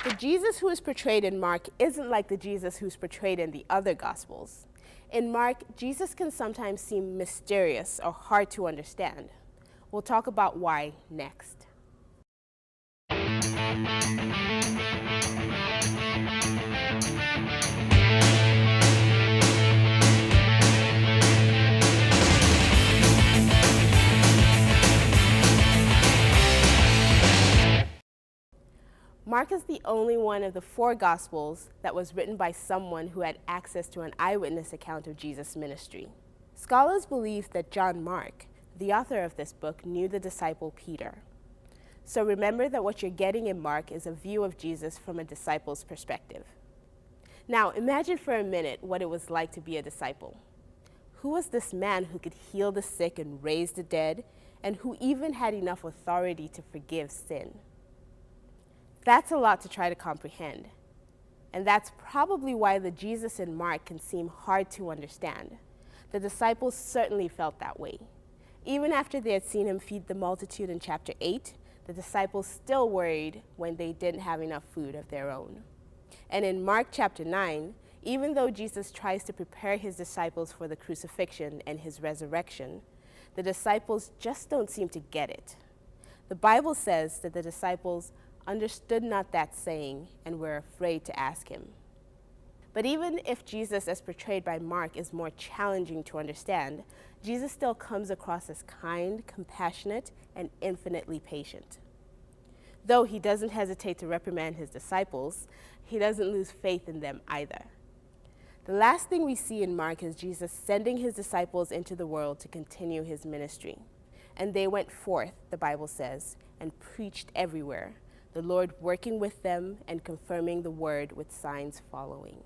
The Jesus who is portrayed in Mark isn't like the Jesus who's portrayed in the other Gospels. In Mark, Jesus can sometimes seem mysterious or hard to understand. We'll talk about why next. Mark is the only one of the four Gospels that was written by someone who had access to an eyewitness account of Jesus' ministry. Scholars believe that John Mark, the author of this book, knew the disciple Peter. So remember that what you're getting in Mark is a view of Jesus from a disciple's perspective. Now imagine for a minute what it was like to be a disciple. Who was this man who could heal the sick and raise the dead, and who even had enough authority to forgive sin? That's a lot to try to comprehend. And that's probably why the Jesus in Mark can seem hard to understand. The disciples certainly felt that way. Even after they had seen him feed the multitude in chapter 8, the disciples still worried when they didn't have enough food of their own. And in Mark chapter 9, even though Jesus tries to prepare his disciples for the crucifixion and his resurrection, the disciples just don't seem to get it. The Bible says that the disciples understood not that saying and were afraid to ask him. But even if Jesus as portrayed by Mark is more challenging to understand, Jesus still comes across as kind, compassionate, and infinitely patient. Though he doesn't hesitate to reprimand his disciples, he doesn't lose faith in them either. The last thing we see in Mark is Jesus sending his disciples into the world to continue his ministry. And they went forth, the Bible says, and preached everywhere, the Lord working with them and confirming the word with signs following.